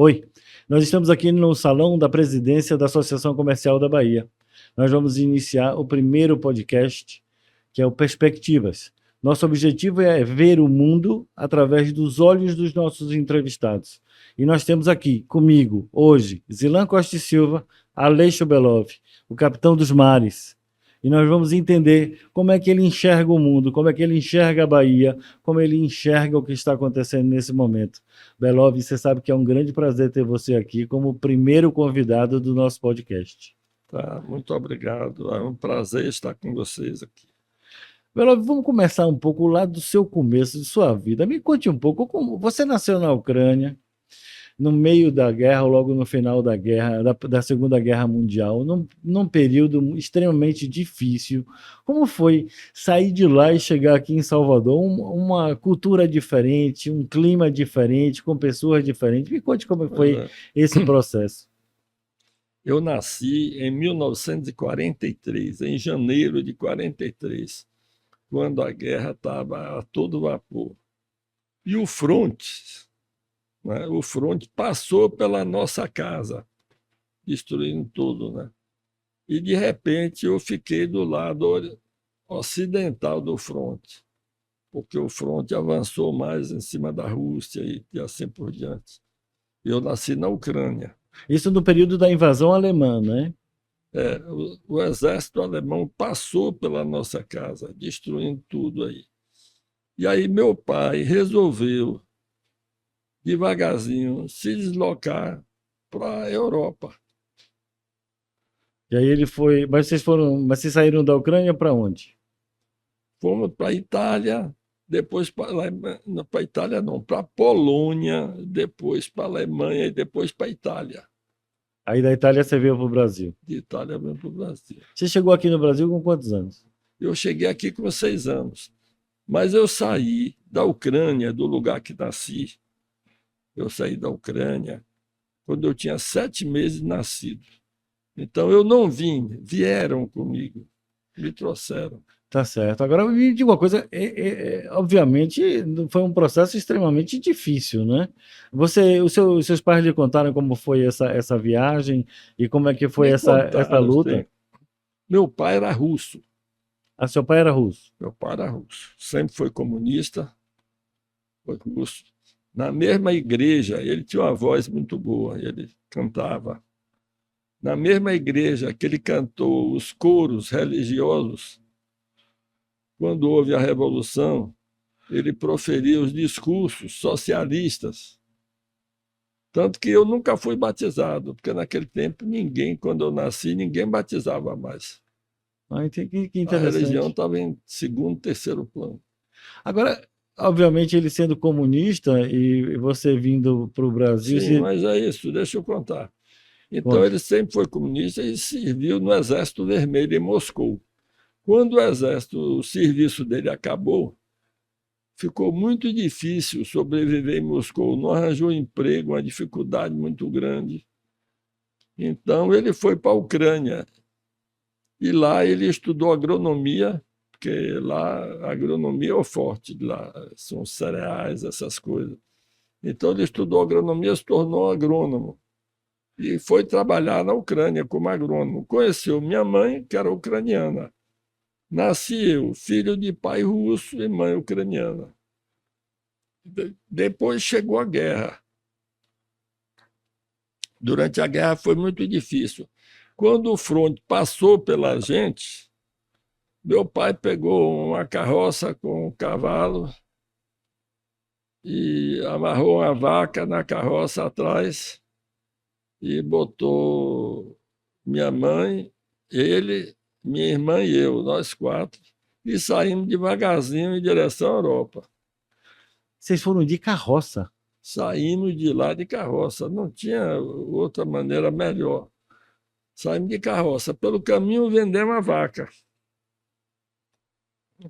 Oi, nós estamos aqui no salão da presidência da Associação Comercial da Bahia. Nós vamos iniciar o primeiro podcast, que é o Perspectivas. Nosso objetivo é ver o mundo através dos olhos dos nossos entrevistados. E nós temos aqui comigo, hoje, Zilan Costa e Silva, Aleixo Belov, o capitão dos mares. E nós vamos entender como é que ele enxerga o mundo, como é que ele enxerga a Bahia, como ele enxerga o que está acontecendo nesse momento. Belov, você sabe que é um grande prazer ter você aqui como primeiro convidado do nosso podcast. Tá, muito obrigado. É um prazer estar com vocês aqui. Belov, vamos começar um pouco lá do seu começo, de sua vida. Me conte um pouco como você nasceu na Ucrânia, no meio da guerra, ou logo no final da guerra, da Segunda Guerra Mundial, num período extremamente difícil. Como foi sair de lá e chegar aqui em Salvador? Uma cultura diferente, um clima diferente, com pessoas diferentes. Me conte como foi esse processo. Eu nasci em 1943, em janeiro de 43, quando a guerra estava a todo vapor. E o fronte passou pela nossa casa, destruindo tudo, né? E, de repente, eu fiquei do lado ocidental do fronte, porque o fronte avançou mais em cima da Rússia e assim por diante. Eu nasci na Ucrânia. Isso no período da invasão alemã, né? O exército alemão passou pela nossa casa, destruindo tudo aí. E aí meu pai resolveu, devagarzinho, se deslocar para a Europa. E aí ele foi. Mas vocês saíram da Ucrânia para onde? Fomos para a Itália, depois para a Itália não, para a Polônia, depois para a Alemanha e depois para a Itália. Aí da Itália você veio para o Brasil. De Itália veio para o Brasil. Você chegou aqui no Brasil com quantos anos? Eu cheguei aqui com 6 anos. Mas eu saí da Ucrânia, do lugar que nasci. Eu saí da Ucrânia quando eu tinha 7 meses de nascido. Então eu não vim, vieram comigo, me trouxeram. Tá certo. Agora me diga uma coisa, obviamente foi um processo extremamente difícil, né? Os seus pais lhe contaram como foi essa viagem e como é que foi essa luta? Sim. Meu pai era russo. Ah, seu pai era russo? Meu pai era russo. Sempre foi comunista, foi russo. Na mesma igreja, ele tinha uma voz muito boa, ele cantava. Na mesma igreja que ele cantou os coros religiosos, quando houve a Revolução, ele proferiu os discursos socialistas. Tanto que eu nunca fui batizado, porque naquele tempo quando eu nasci, ninguém batizava mais. Que A religião interessante. estava em segundo, terceiro plano. Agora, obviamente, ele sendo comunista e você vindo para o Brasil... Sim, mas é isso, deixa eu contar. Então, ele sempre foi comunista e serviu no Exército Vermelho em Moscou. Quando o serviço dele acabou, ficou muito difícil sobreviver em Moscou. Não arranjou emprego, uma dificuldade muito grande. Então, ele foi para a Ucrânia. E lá ele estudou agronomia, porque lá a agronomia é o forte de lá, são cereais, essas coisas. Então, ele estudou agronomia, se tornou agrônomo. E foi trabalhar na Ucrânia como agrônomo. Conheceu minha mãe, que era ucraniana. Nasci eu, filho de pai russo e mãe ucraniana. Depois chegou a guerra. Durante a guerra foi muito difícil. Quando o fronte passou pela gente, meu pai pegou uma carroça com um cavalo e amarrou uma vaca na carroça atrás e botou minha mãe, ele, minha irmã e eu, nós 4, e saímos devagarzinho em direção à Europa. Vocês foram de carroça? Saímos de lá de carroça, não tinha outra maneira melhor. Saímos de carroça. Pelo caminho vendemos a vaca.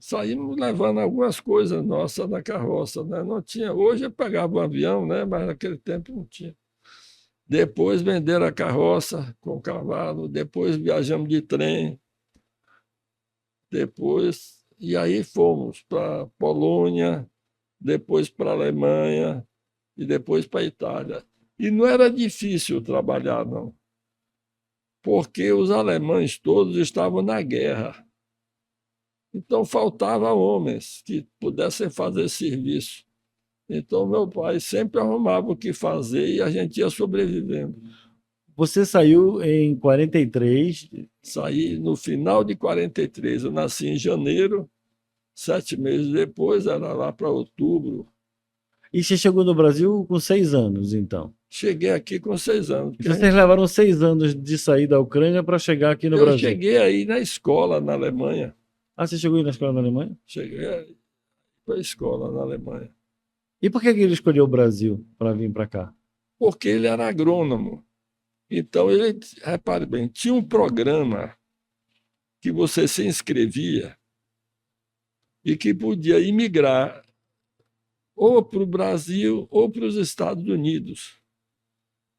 Saímos levando algumas coisas nossas na carroça, né? Não tinha. Hoje eu pegava um avião, né? Mas naquele tempo não tinha. Depois venderam a carroça com o cavalo, depois viajamos de trem, e aí fomos para Polônia, depois para a Alemanha e depois para a Itália. E não era difícil trabalhar, não, porque os alemães todos estavam na guerra. Então, faltava homens que pudessem fazer serviço. Então, meu pai sempre arrumava o que fazer e a gente ia sobrevivendo. Você saiu em 43. Saí no final de 43. Eu nasci em janeiro, 7 meses depois, era lá para outubro. E você chegou no Brasil com 6 anos, então. Cheguei aqui com 6 anos. Então, vocês levaram 6 anos de sair da Ucrânia para chegar aqui no Eu Brasil. cheguei aí na escola na Alemanha. Ah, você chegou aí na escola da Alemanha? Cheguei para a escola na Alemanha. E por que ele escolheu o Brasil para vir para cá? Porque ele era agrônomo. Então, ele, repare bem, tinha um programa que você se inscrevia e que podia imigrar ou para o Brasil ou para os Estados Unidos.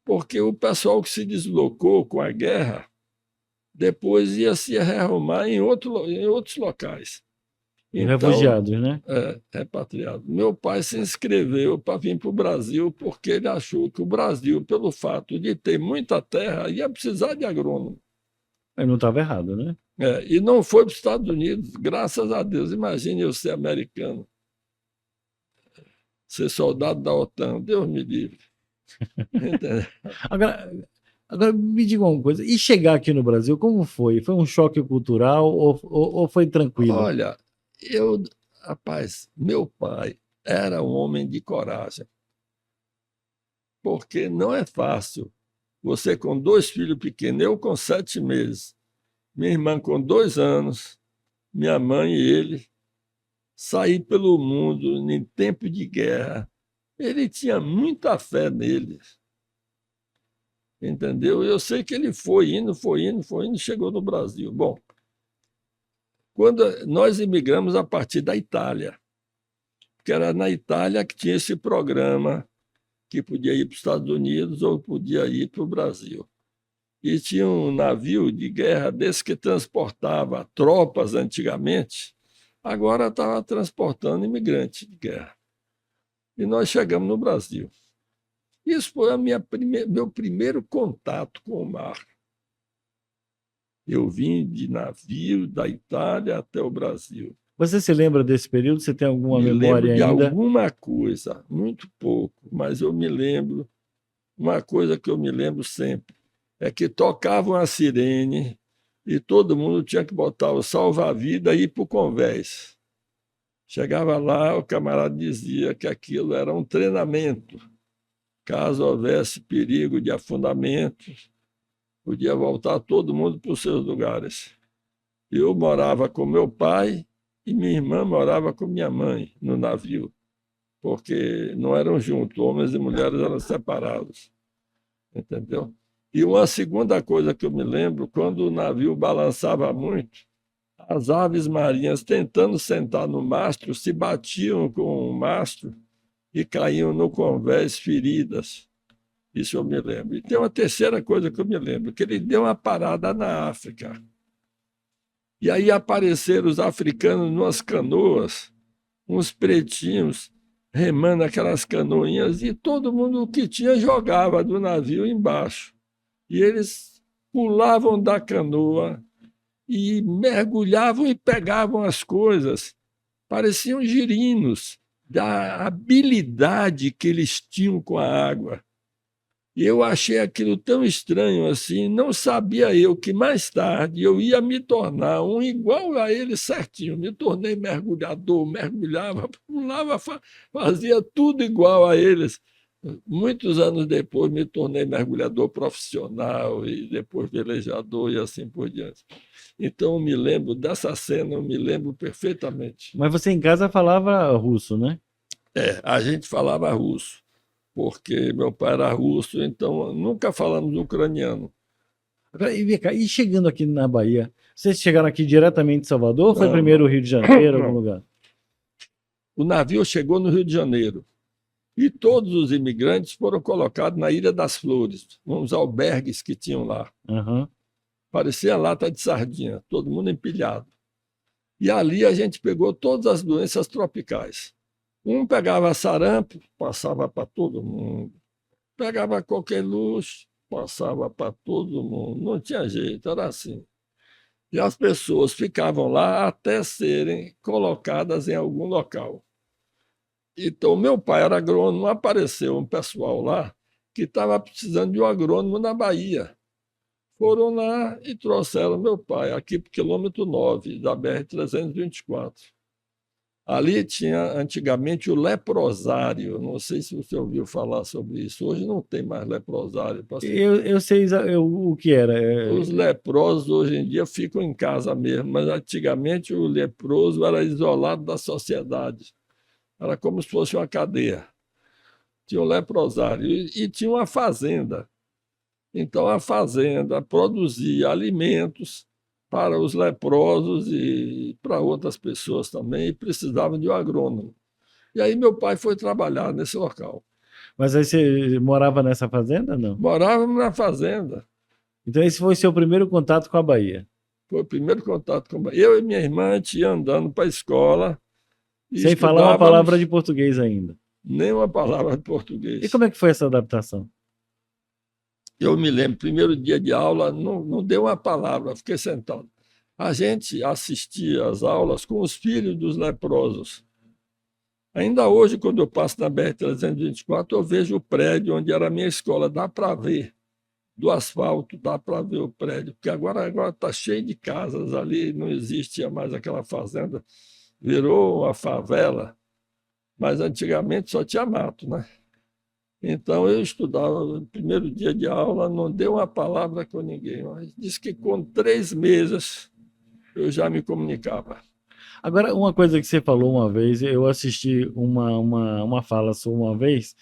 Porque o pessoal que se deslocou com a guerra depois ia se rearrumar em outros locais. Então, Refugiados, né? Repatriado. Meu pai se inscreveu para vir para o Brasil porque ele achou que o Brasil, pelo fato de ter muita terra, ia precisar de agrônomo. Ele não estava errado, né? E não foi para os Estados Unidos, graças a Deus. Imagine eu ser americano, ser soldado da OTAN, Deus me livre. Agora, me diga uma coisa, e chegar aqui no Brasil, como foi? Foi um choque cultural ou foi tranquilo? Olha, rapaz, meu pai era um homem de coragem, porque não é fácil. Você com 2 filhos pequenos, eu com 7 meses, minha irmã com 2 anos, minha mãe e ele, sair pelo mundo em tempo de guerra. Ele tinha muita fé nele. Entendeu? Eu sei que ele foi indo, chegou no Brasil. Bom, quando nós imigramos a partir da Itália, porque era na Itália que tinha esse programa que podia ir para os Estados Unidos ou podia ir para o Brasil. E tinha um navio de guerra desse que transportava tropas antigamente, agora estava transportando imigrantes de guerra. E nós chegamos no Brasil. Isso foi meu primeiro contato com o mar. Eu vim de navio da Itália até o Brasil. Você se lembra desse período? Você tem alguma memória Me lembro de ainda? alguma coisa, muito pouco, mas eu me lembro. Uma coisa que eu me lembro sempre é que tocavam a sirene e todo mundo tinha que botar o salva-vida e ir para o convés. Chegava lá, o camarada dizia que aquilo era um treinamento. Caso houvesse perigo de afundamento, podia voltar todo mundo para os seus lugares. Eu morava com meu pai e minha irmã morava com minha mãe no navio, porque não eram juntos, homens e mulheres eram separados. Entendeu? E uma segunda coisa que eu me lembro, quando o navio balançava muito, as aves marinhas tentando sentar no mastro se batiam com o mastro e caíam no convés feridas. Isso eu me lembro. E tem uma terceira coisa que eu me lembro, que ele deu uma parada na África. E aí apareceram os africanos numas canoas, uns pretinhos, remando aquelas canoinhas, e todo mundo que tinha jogava do navio embaixo. E eles pulavam da canoa e mergulhavam e pegavam as coisas. Pareciam girinos, da habilidade que eles tinham com a água. E eu achei aquilo tão estranho assim, não sabia eu que mais tarde eu ia me tornar um igual a eles certinho. Me tornei mergulhador, mergulhava, pulava, fazia tudo igual a eles. Muitos anos depois me tornei mergulhador profissional e depois velejador e assim por diante. Então eu me lembro dessa cena, eu me lembro perfeitamente. Mas você em casa falava russo, né? A gente falava russo, porque meu pai era russo, então nunca falamos ucraniano. Agora, e chegando aqui na Bahia, vocês chegaram aqui diretamente de Salvador ou foi Não, primeiro o Rio de Janeiro, não. algum lugar? O navio chegou no Rio de Janeiro e todos os imigrantes foram colocados na Ilha das Flores, uns albergues que tinham lá. Uhum. Parecia lata de sardinha, todo mundo empilhado. E ali a gente pegou todas as doenças tropicais. Um pegava sarampo, passava para todo mundo. Pegava qualquer luz, passava para todo mundo. Não tinha jeito, era assim. E as pessoas ficavam lá até serem colocadas em algum local. Então, meu pai era agrônomo, apareceu um pessoal lá que estava precisando de um agrônomo na Bahia. Foram lá e trouxeram meu pai, aqui para o quilômetro 9 da BR-324. Ali tinha antigamente o leprosário. Não sei se você ouviu falar sobre isso. Hoje não tem mais leprosário. Eu sei o que era. Os leprosos hoje em dia ficam em casa mesmo, mas antigamente o leproso era isolado da sociedade. Era como se fosse uma cadeia. Tinha um leprosário e tinha uma fazenda. Então a fazenda produzia alimentos para os leprosos e para outras pessoas também, e precisavam de um agrônomo. E aí meu pai foi trabalhar nesse local. Mas aí você morava nessa fazenda, não? Morávamos na fazenda. Então esse foi o seu primeiro contato com a Bahia. Foi o primeiro contato com eu e minha irmã, a gente ia andando para a escola e Sem falar uma palavra de português ainda. Nem uma palavra de português. E como é que foi essa adaptação? Eu me lembro, primeiro dia de aula, não deu uma palavra, fiquei sentado. A gente assistia às aulas com os filhos dos leprosos. Ainda hoje, quando eu passo na BR-324, eu vejo o prédio onde era a minha escola, dá para ver. Do asfalto, dá para ver o prédio, porque agora está cheio de casas ali, não existia mais aquela fazenda, virou uma favela, mas antigamente só tinha mato, né? Então eu estudava, no primeiro dia de aula, não deu uma palavra com ninguém, mas disse que com 3 meses eu já me comunicava. Agora, uma coisa que você falou uma vez, eu assisti uma fala sua uma vez,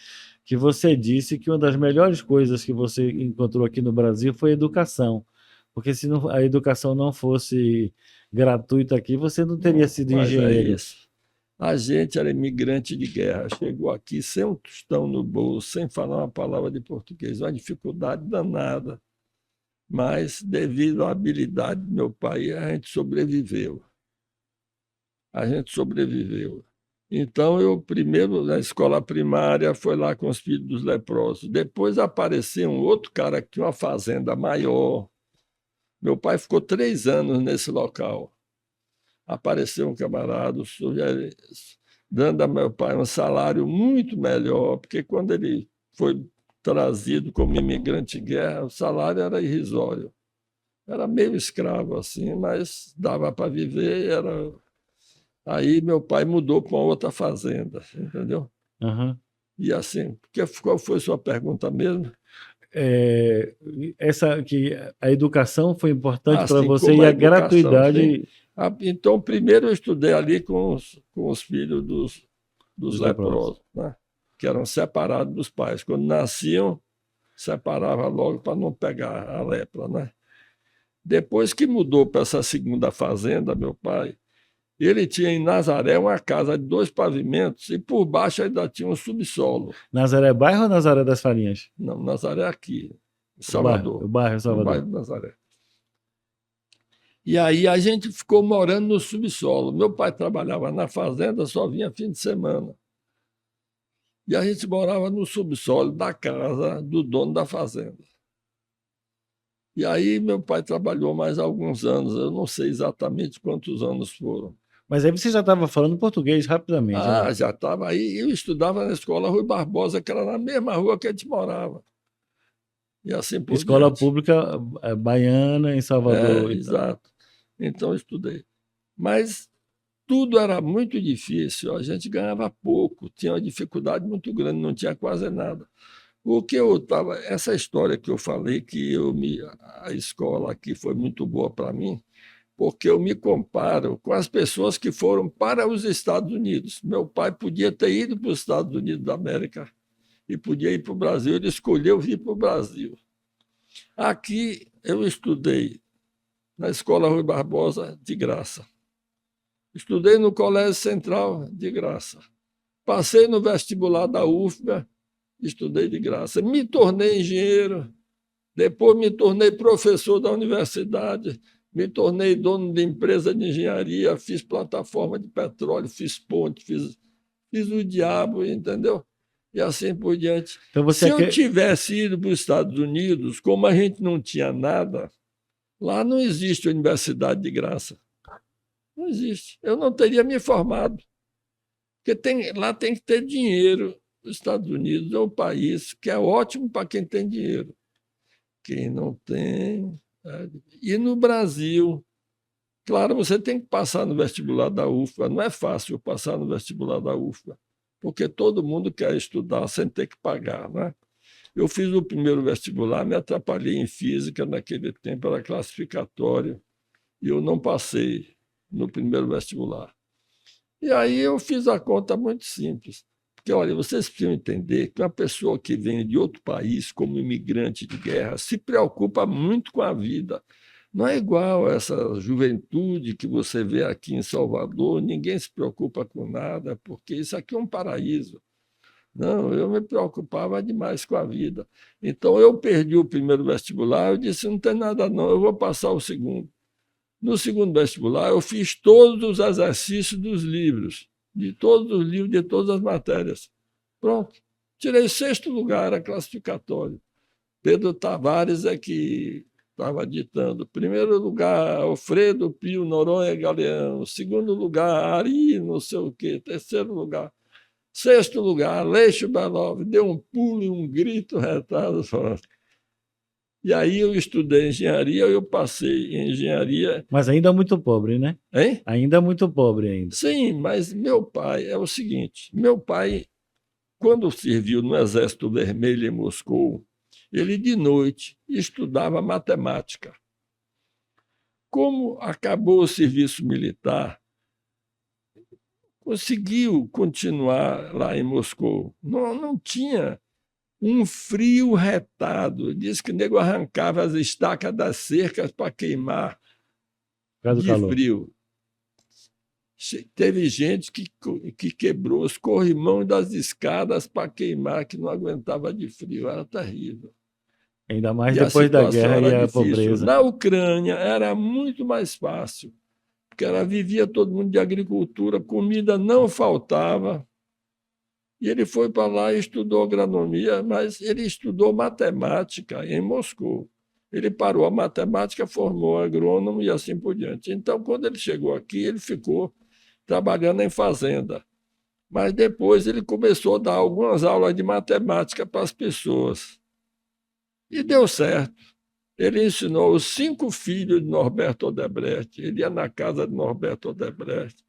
que você disse que uma das melhores coisas que você encontrou aqui no Brasil foi a educação. Porque se a educação não fosse gratuita aqui, você não teria sido engenheiro. É isso. A gente era imigrante de guerra, chegou aqui sem um tostão no bolso, sem falar uma palavra de português, uma dificuldade danada. Mas, devido à habilidade do meu pai, a gente sobreviveu. A gente sobreviveu. Então, eu primeiro, na escola primária, foi lá com os filhos dos leprosos. Depois apareceu um outro cara que tinha uma fazenda maior. Meu pai ficou 3 anos nesse local. Apareceu um camarada, dando a meu pai um salário muito melhor, porque quando ele foi trazido como imigrante de guerra, o salário era irrisório. Era meio escravo assim, mas dava para viver. Aí meu pai mudou para uma outra fazenda, entendeu? Uhum. E assim, qual foi a sua pergunta mesmo? Que a educação foi importante para Assim, você e a gratuidade. Então, primeiro eu estudei ali com os filhos dos leprosos, né? Que eram separados dos pais. Quando nasciam, separava logo para não pegar a lepra, né? Depois que mudou para essa segunda fazenda, meu pai, ele tinha em Nazaré uma casa de 2 pavimentos e por baixo ainda tinha um subsolo. Nazaré bairro ou Nazaré das Farinhas? Não, Nazaré aqui, em Salvador. O bairro Salvador. O bairro de Nazaré. E aí a gente ficou morando no subsolo. Meu pai trabalhava na fazenda, só vinha fim de semana. E a gente morava no subsolo da casa do dono da fazenda. E aí meu pai trabalhou mais alguns anos, eu não sei exatamente quantos anos foram. Mas aí você já estava falando português rapidamente. Né? Já estava aí. Eu estudava na escola Rui Barbosa, que era na mesma rua que a gente morava. E assim por Escola diante. pública baiana em Salvador. Exato. Então eu estudei. Mas tudo era muito difícil, a gente ganhava pouco, tinha uma dificuldade muito grande, não tinha quase nada. O que eu estava, essa história que eu falei, a escola aqui foi muito boa para mim, porque eu me comparo com as pessoas que foram para os Estados Unidos. Meu pai podia ter ido para os Estados Unidos da América e podia ir para o Brasil, ele escolheu vir para o Brasil. Aqui eu estudei na Escola Rui Barbosa de graça. Estudei no Colégio Central de graça. Passei no vestibular da UFBA, estudei de graça. Me tornei engenheiro, depois me tornei professor da universidade, me tornei dono de empresa de engenharia, fiz plataforma de petróleo, fiz ponte, fiz o diabo, entendeu? e assim por diante. Então Se eu tivesse ido para os Estados Unidos, como a gente não tinha nada, lá não existe universidade de graça. Não existe. Eu não teria me formado. Porque lá tem que ter dinheiro. Os Estados Unidos é um país que é ótimo para quem tem dinheiro. Quem não tem... E no Brasil, claro, você tem que passar no vestibular da UFBA. Não é fácil passar no vestibular da UFBA, porque todo mundo quer estudar sem ter que pagar, né? Eu fiz o primeiro vestibular, me atrapalhei em física naquele tempo, era classificatório, e eu não passei no primeiro vestibular. E aí eu fiz a conta muito simples. Porque, olha, vocês precisam entender que uma pessoa que vem de outro país como imigrante de guerra se preocupa muito com a vida. Não é igual essa juventude que você vê aqui em Salvador, ninguém se preocupa com nada, porque isso aqui é um paraíso. Não, eu me preocupava demais com a vida. Então, eu perdi o primeiro vestibular, eu disse, não tem nada não, eu vou passar o segundo. No segundo vestibular, eu fiz todos os exercícios dos livros, de todos os livros, de todas as matérias. Pronto. Tirei 6º lugar, era classificatório. Pedro Tavares é que estava ditando. Primeiro lugar, Alfredo Pio Noronha Galeão. Segundo lugar, Ari, não sei o quê. Terceiro lugar. 6º lugar, Aleixo Belov. Deu um pulo e um grito retado. E aí eu estudei engenharia, eu passei em engenharia. Mas ainda muito pobre, né? Hein? Ainda muito pobre ainda. Sim, mas meu pai é o seguinte, meu pai, quando serviu no Exército Vermelho em Moscou, ele de noite estudava matemática. Como acabou o serviço militar, conseguiu continuar lá em Moscou. Não tinha um frio retado. Diz que o nego arrancava as estacas das cercas para queimar de frio. Teve gente que quebrou os corrimões das escadas para queimar, que não aguentava de frio. Era terrível. Ainda mais depois da guerra e a pobreza. Na Ucrânia era muito mais fácil, porque vivia todo mundo de agricultura, comida não faltava. E ele foi para lá e estudou agronomia, mas ele estudou matemática em Moscou. Ele parou a matemática, formou agrônomo e assim por diante. Então, quando ele chegou aqui, ele ficou trabalhando em fazenda. Mas depois ele começou a dar algumas aulas de matemática para as pessoas. E deu certo. Ele ensinou os 5 filhos de Norberto Odebrecht. Ele ia na casa de Norberto Odebrecht,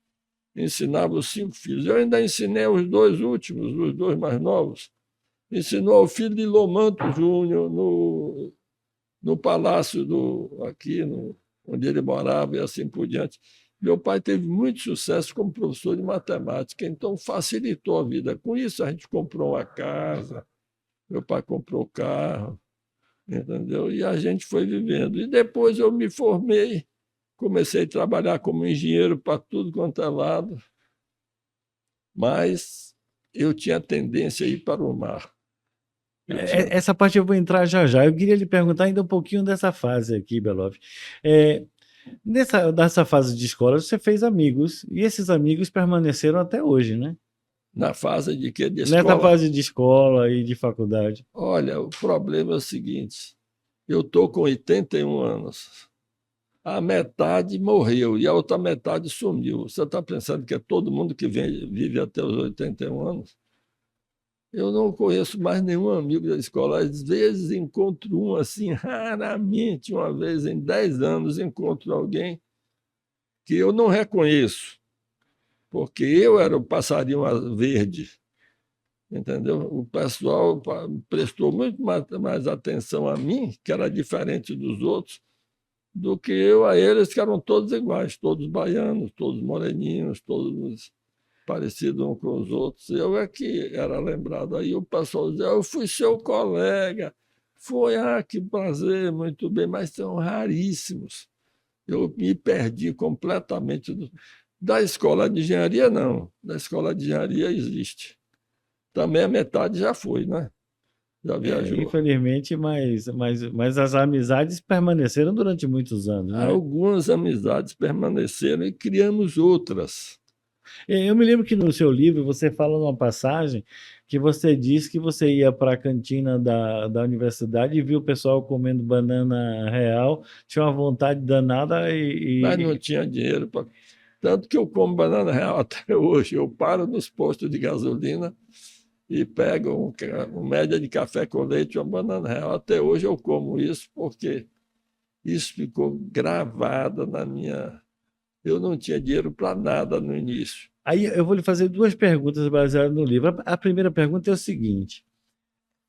ensinava os 5 filhos. Eu ainda ensinei os 2 últimos, os 2 mais novos. Ensinou o filho de Lomanto Júnior no palácio aqui, onde ele morava, e assim por diante. Meu pai teve muito sucesso como professor de matemática, então facilitou a vida. Com isso, a gente comprou uma casa, meu pai comprou carro, entendeu? E a gente foi vivendo. E depois eu me formei, comecei a trabalhar como engenheiro para tudo quanto é lado, mas eu tinha tendência a ir para o mar. Essa parte eu vou entrar já já. Eu queria lhe perguntar ainda um pouquinho dessa fase aqui, Belov. Nessa fase de escola, você fez amigos, e esses amigos permaneceram até hoje, né? Na fase de quê? De escola? Nessa fase de escola e de faculdade. Olha, o problema é o seguinte, eu estou com 81 anos. A metade morreu e a outra metade sumiu. Você está pensando que é todo mundo que vive até os 81 anos? Eu não conheço mais nenhum amigo da escola. Às vezes encontro um assim, raramente, uma vez em 10 anos, encontro alguém que eu não reconheço, porque eu era o passarinho verde, entendeu? O pessoal prestou muito mais atenção a mim, que era diferente dos outros, do que eu a eles, que eram todos iguais, todos baianos, todos moreninhos, todos parecidos uns com os outros. Eu é que era lembrado. Aí o pessoal dizia, eu fui seu colega. Foi, que prazer, muito bem, mas são raríssimos. Eu me perdi completamente. Da escola de engenharia, não. Da escola de engenharia existe. Também a metade já foi, né? Já viajou. Infelizmente, mas as amizades permaneceram durante muitos anos, né? Algumas amizades permaneceram e criamos outras. Eu me lembro que no seu livro você fala numa passagem que você disse que você ia para a cantina da universidade e viu o pessoal comendo banana real, tinha uma vontade danada Mas não tinha dinheiro para. Tanto que eu como banana real até hoje. Eu paro nos postos de gasolina e pego um média de café com leite e uma banana real. Até hoje eu como isso porque isso ficou gravado na minha. Eu não tinha dinheiro para nada no início. Aí eu vou lhe fazer duas perguntas baseadas no livro. A primeira pergunta é o seguinte: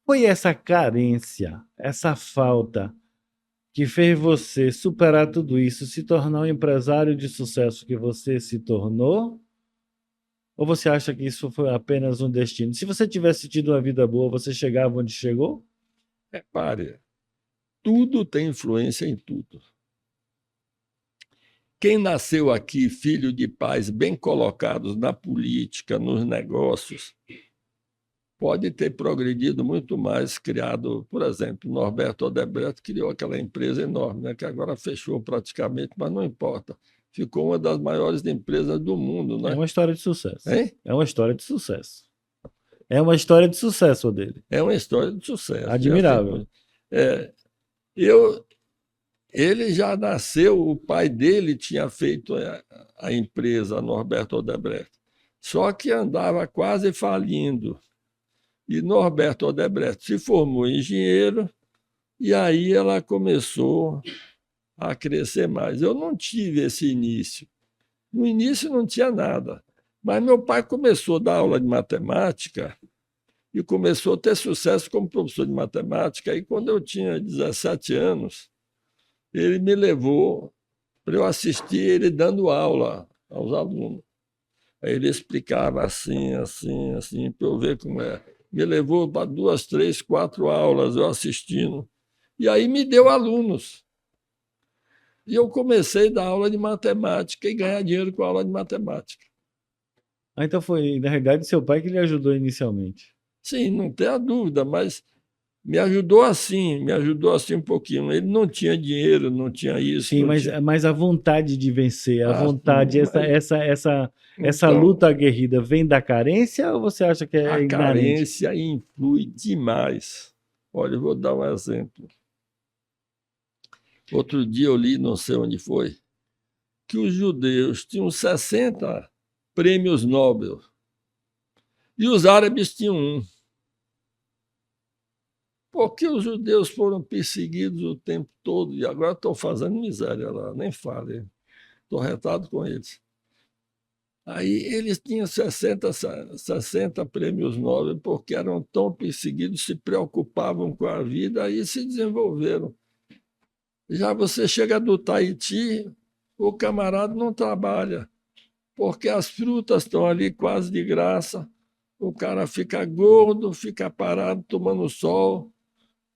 foi essa carência, essa falta que fez você superar tudo isso, se tornar um empresário de sucesso que você se tornou? Ou você acha que isso foi apenas um destino? Se você tivesse tido uma vida boa, você chegava onde chegou? Repare, tudo tem influência em tudo. Quem nasceu aqui, filho de pais bem colocados na política, nos negócios, pode ter progredido muito mais, criado, por exemplo, Norberto Odebrecht criou aquela empresa enorme, né, que agora fechou praticamente, mas não importa. Ficou uma das maiores empresas do mundo, É né? uma história de sucesso. Hein? É uma história de sucesso. É uma história de sucesso dele. É uma história de sucesso. Admirável. Ele já nasceu, o pai dele tinha feito a empresa, a Norberto Odebrecht, só que andava quase falindo. E Norberto Odebrecht se formou engenheiro e aí ela começou a crescer mais. Eu não tive esse início. No início não tinha nada, mas meu pai começou a dar aula de matemática e começou a ter sucesso como professor de matemática. E quando eu tinha 17 anos, ele me levou para eu assistir ele dando aula aos alunos. Aí ele explicava assim, assim, assim, para eu ver como é. Me levou para 2, 3, 4 aulas, eu assistindo. E aí me deu alunos. E eu comecei a dar aula de matemática e ganhar dinheiro com a aula de matemática. Então foi, na realidade, seu pai que lhe ajudou inicialmente. Sim, não tem a dúvida, mas me ajudou assim um pouquinho. Ele não tinha dinheiro, não tinha isso. Sim, não tinha... mas a vontade de vencer, a vontade, sim, essa luta aguerrida vem da carência ou você acha que é a inerente? carência influi demais. Olha, eu vou dar um exemplo. Outro dia eu li, não sei onde foi, que os judeus tinham 60 prêmios Nobel e os árabes tinham um. Porque os judeus foram perseguidos o tempo todo e agora estão fazendo miséria lá, nem fale. Estou retado com eles. Aí eles tinham 60 prêmios Nobel porque eram tão perseguidos, se preocupavam com a vida e se desenvolveram. Já você chega do Tahiti, o camarada não trabalha, porque as frutas estão ali quase de graça, o cara fica gordo, fica parado tomando sol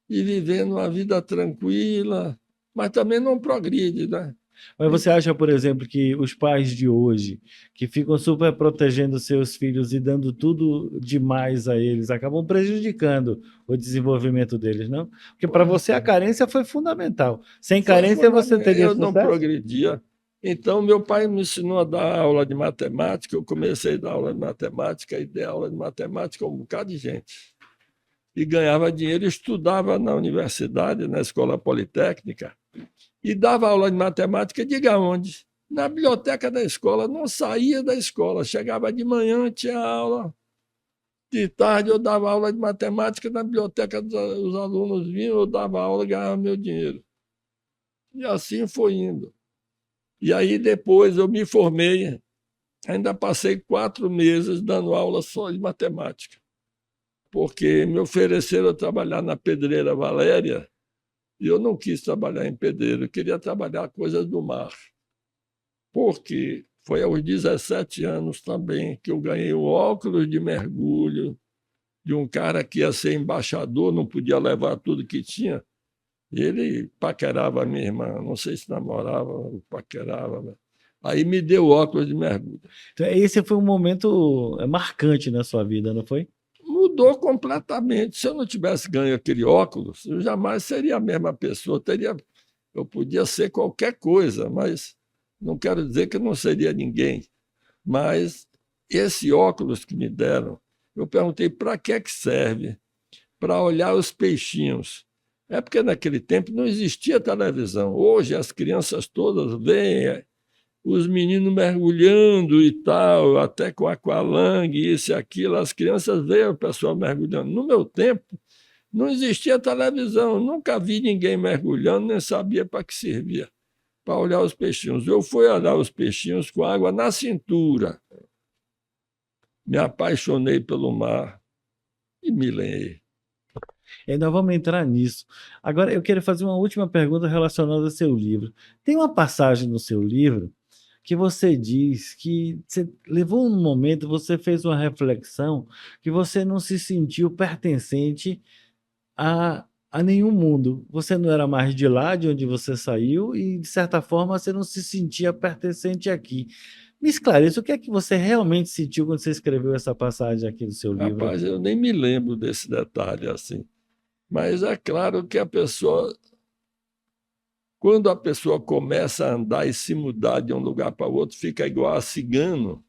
e vivendo uma vida tranquila, mas também não progride, né? Mas você acha, por exemplo, que os pais de hoje, que ficam super protegendo seus filhos e dando tudo demais a eles, acabam prejudicando o desenvolvimento deles, não? Porque para você a carência foi fundamental. Sem carência você teria Eu sucesso? não progredia. Então, meu pai me ensinou a dar aula de matemática, eu comecei a dar aula de matemática e dei aula de matemática a um bocado de gente. E ganhava dinheiro, estudava na universidade, na escola politécnica, e dava aula de matemática, diga onde? Na biblioteca da escola, não saía da escola, chegava de manhã, tinha aula, de tarde eu dava aula de matemática na biblioteca, os alunos vinham, eu dava aula e ganhava meu dinheiro. E assim foi indo. E aí depois eu me formei, ainda passei 4 meses dando aula só de matemática, porque me ofereceram a trabalhar na Pedreira Valéria, e eu não quis trabalhar em pedreiro, eu queria trabalhar coisas do mar. Porque foi aos 17 anos também que eu ganhei o óculos de mergulho de um cara que ia ser embaixador, não podia levar tudo que tinha. Ele paquerava a minha irmã, não sei se namorava ou paquerava. Né? Aí me deu o óculos de mergulho. Então, esse foi um momento marcante na sua vida, não foi? Mudou completamente. Se eu não tivesse ganho aquele óculos, eu jamais seria a mesma pessoa. Eu podia ser qualquer coisa, mas não quero dizer que eu não seria ninguém. Mas esse óculos que me deram, eu perguntei para que serve? Para olhar os peixinhos. É porque naquele tempo não existia televisão. Hoje as crianças todas veem os meninos mergulhando e tal, até com aqualung, isso e aquilo. As crianças veem o pessoal mergulhando. No meu tempo, não existia televisão. Nunca vi ninguém mergulhando, nem sabia para que servia. Para olhar os peixinhos. Eu fui olhar os peixinhos com água na cintura. Me apaixonei pelo mar e me lenhei. E nós vamos entrar nisso. Agora, eu quero fazer uma última pergunta relacionada ao seu livro. Tem uma passagem no seu livro que você diz que você levou um momento, você fez uma reflexão que você não se sentiu pertencente a nenhum mundo. Você não era mais de lá, de onde você saiu, e, de certa forma, você não se sentia pertencente aqui. Me esclareça, o que é que você realmente sentiu quando você escreveu essa passagem aqui do seu livro? Rapaz, eu nem me lembro desse detalhe assim. Mas é claro que quando a pessoa começa a andar e se mudar de um lugar para outro, fica igual a cigano.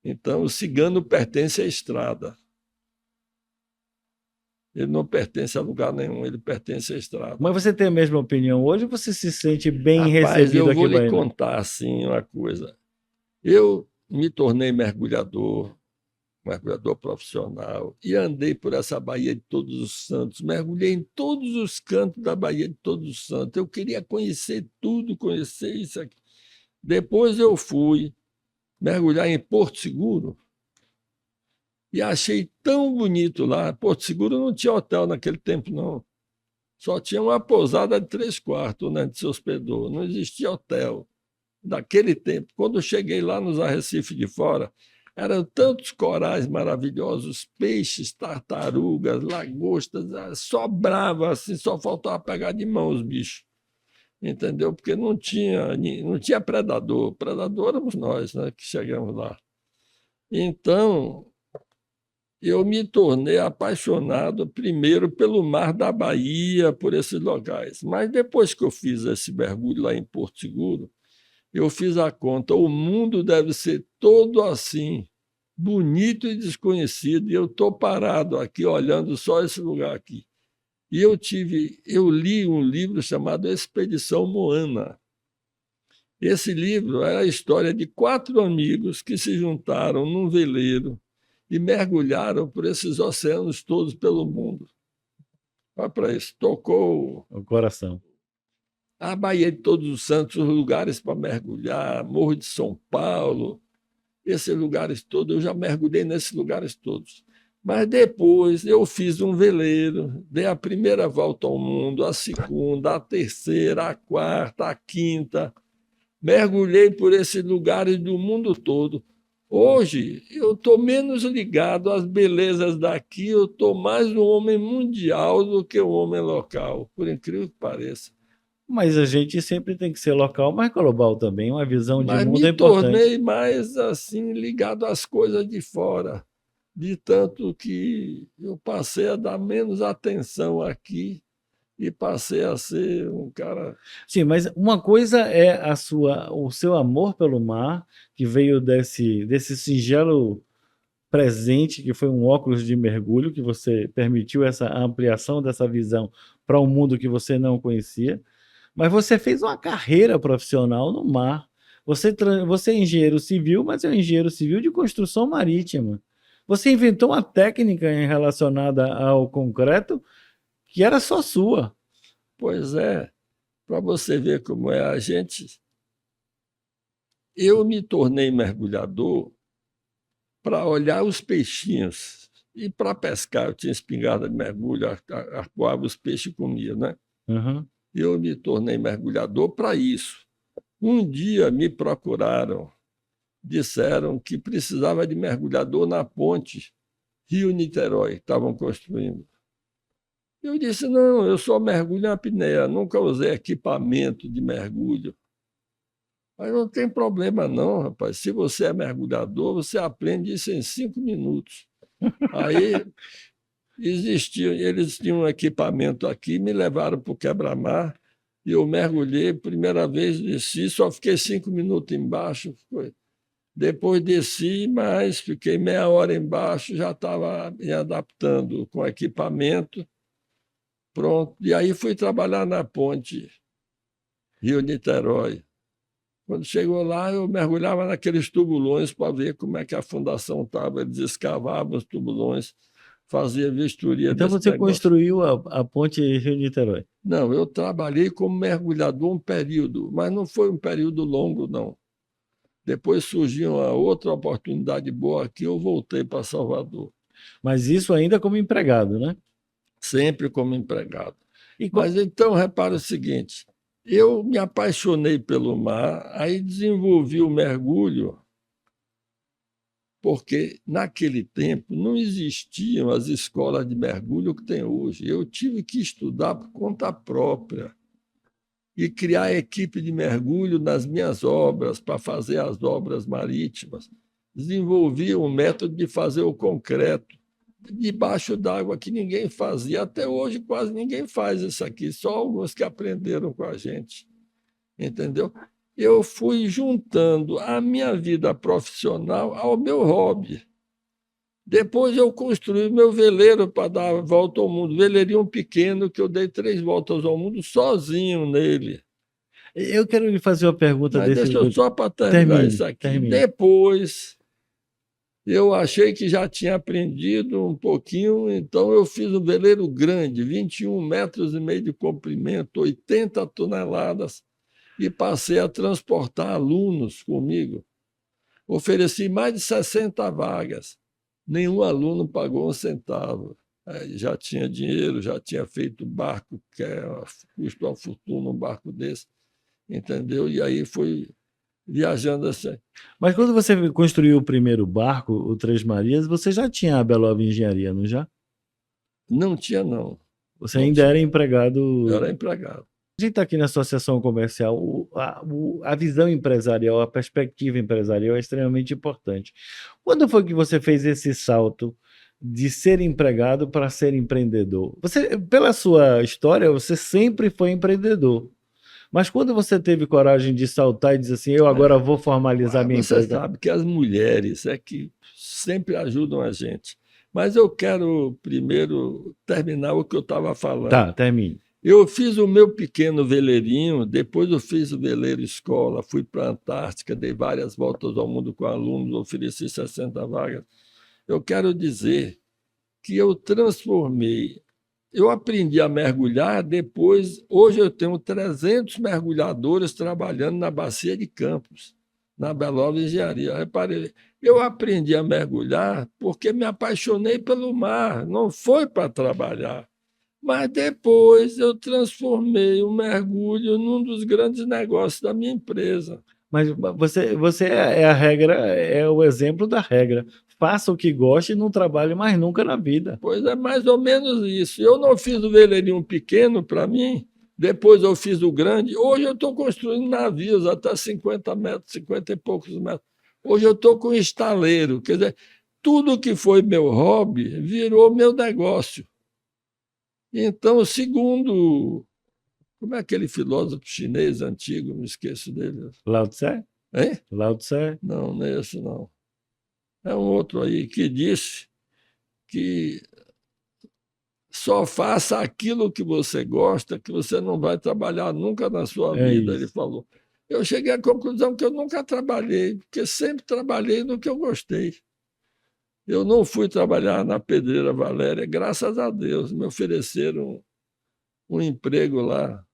Então, o cigano pertence à estrada. Ele não pertence a lugar nenhum, ele pertence à estrada. Mas você tem a mesma opinião hoje ou você se sente bem Rapaz, recebido eu aqui vou em lhe Bahia? contar assim uma coisa. Eu me tornei mergulhador profissional, e andei por essa Baía de Todos os Santos, mergulhei em todos os cantos da Baía de Todos os Santos. Eu queria conhecer tudo, conhecer isso aqui. Depois eu fui mergulhar em Porto Seguro e achei tão bonito lá. Porto Seguro não tinha hotel naquele tempo, não. Só tinha uma pousada de 3 quartos, né, de se hospedou. Não existia hotel. Daquele tempo, quando eu cheguei lá nos arrecifes de fora, eram tantos corais maravilhosos, peixes, tartarugas, lagostas, sobrava assim, só faltava pegar de mão os bichos, entendeu? Porque não tinha predador, predador éramos nós, né, que chegamos lá. Então, eu me tornei apaixonado primeiro pelo mar da Bahia, por esses locais. Mas depois que eu fiz esse mergulho lá em Porto Seguro, eu fiz a conta, o mundo deve ser todo assim, bonito e desconhecido, e eu estou parado aqui olhando só esse lugar aqui. E eu li um livro chamado Expedição Moana. Esse livro era a história de 4 amigos que se juntaram num veleiro e mergulharam por esses oceanos todos pelo mundo. Olha para isso, tocou O coração. a Baía de Todos os Santos, os lugares para mergulhar, Morro de São Paulo, esses lugares todos, eu já mergulhei nesses lugares todos. Mas depois eu fiz um veleiro, dei a primeira volta ao mundo, a segunda, a terceira, a quarta, a quinta, mergulhei por esses lugares do mundo todo. Hoje eu estou menos ligado às belezas daqui, eu estou mais um homem mundial do que um homem local, por incrível que pareça. Mas a gente sempre tem que ser local, mas global também. Uma visão de Mas mundo me é importante. tornei mais assim ligado às coisas de fora, de tanto que eu passei a dar menos atenção aqui e passei a ser um cara. Sim, mas uma coisa é o seu amor pelo mar, que veio desse singelo presente, que foi um óculos de mergulho, que você permitiu essa ampliação dessa visão para um mundo que você não conhecia. Mas você fez uma carreira profissional no mar. Você é engenheiro civil, mas é um engenheiro civil de construção marítima. Você inventou uma técnica relacionada ao concreto que era só sua. Pois é, para você ver como é a gente. Eu me tornei mergulhador para olhar os peixinhos e para pescar. Eu tinha espingarda de mergulho, arcoava os peixes e comia, né? Uhum. Eu me tornei mergulhador para isso. Um dia me procuraram, disseram que precisava de mergulhador na ponte Rio-Niterói, estavam construindo. Eu disse, não, eu só mergulho na apneia, nunca usei equipamento de mergulho. Mas não tem problema não, rapaz. Se você é mergulhador, você aprende isso em 5 minutos. Aí eles tinham um equipamento aqui, me levaram para o quebra-mar, e eu mergulhei, primeira vez desci, só fiquei 5 minutos embaixo. Depois desci, mas fiquei meia hora embaixo, já estava me adaptando com equipamento, pronto. E aí fui trabalhar na ponte Rio-Niterói. Quando chegou lá, eu mergulhava naqueles tubulões para ver como é que a fundação estava. Eles escavavam os tubulões, fazia vistoria Então desse você negócio. construiu a ponte Rio-Niterói. Não, eu trabalhei como mergulhador um período, mas não foi um período longo, não. Depois surgiu uma outra oportunidade boa aqui, eu voltei para Salvador, Mas isso ainda como empregado, né? sempre como empregado. E Mas então, repara o seguinte, eu me apaixonei pelo mar, aí desenvolvi o mergulho, porque naquele tempo não existiam as escolas de mergulho que tem hoje. Eu tive que estudar por conta própria e criar equipe de mergulho nas minhas obras, para fazer as obras marítimas. Desenvolvi um método de fazer o concreto debaixo d'água que ninguém fazia. Até hoje quase ninguém faz isso aqui, só alguns que aprenderam com a gente. Entendeu? Eu fui juntando a minha vida profissional ao meu hobby. Depois eu construí meu veleiro para dar a volta ao mundo, veleirinho pequeno que eu dei 3 voltas ao mundo sozinho nele. eu quero lhe fazer uma pergunta Mas desse. deixa eu só para terminar isso Termine, aqui. termine. Depois, eu achei que já tinha aprendido um pouquinho, então eu fiz um veleiro grande, 21 metros e meio de comprimento, 80 toneladas, e passei a transportar alunos comigo. Ofereci mais de 60 vagas. Nenhum aluno pagou um centavo. Já tinha dinheiro, já tinha feito barco, que custa uma fortuna um barco desse, entendeu? E aí fui viajando assim. Mas quando você construiu o primeiro barco, o Três Marias, você já tinha a Belova Engenharia, não já? Não tinha, não. Você Não ainda tinha. era Eu empregado. era empregado. A gente está aqui na associação comercial, a visão empresarial, a perspectiva empresarial é extremamente importante. Quando foi que você fez esse salto de ser empregado para ser empreendedor? Você, pela sua história, você sempre foi empreendedor. Mas quando você teve coragem de saltar e dizer assim, eu agora vou formalizar minha Você empresa? sabe que as mulheres é que sempre ajudam a gente. Mas eu quero primeiro terminar o que eu estava falando. Tá, termine. Eu fiz o meu pequeno veleirinho, depois eu fiz o veleiro escola, fui para a Antártica, dei várias voltas ao mundo com alunos, ofereci 60 vagas. Eu quero dizer que eu transformei, eu aprendi a mergulhar, depois, hoje eu tenho 300 mergulhadores trabalhando na Bacia de Campos, na Belova Engenharia. Reparei, eu aprendi a mergulhar porque me apaixonei pelo mar, não foi para trabalhar. Mas depois eu transformei o mergulho num dos grandes negócios da minha empresa. Mas você é a regra, é o exemplo da regra. Faça o que goste e não trabalhe mais nunca na vida. Pois é mais ou menos isso. Eu não fiz o veleirinho pequeno para mim, depois eu fiz o grande. Hoje eu estou construindo navios até 50 metros, 50 e poucos metros. Hoje eu estou com estaleiro. Quer dizer, tudo que foi meu hobby virou meu negócio. Então, segundo, como é aquele filósofo chinês antigo, me esqueço dele. Lao Tse? Hein? Lao Tse? Não, não é esse não. É um outro aí que disse que só faça aquilo que você gosta, que você não vai trabalhar nunca na sua É vida, ele isso. falou. Eu cheguei à conclusão que eu nunca trabalhei, porque sempre trabalhei no que eu gostei. Eu não fui trabalhar na Pedreira Valéria, graças a Deus, me ofereceram um emprego lá,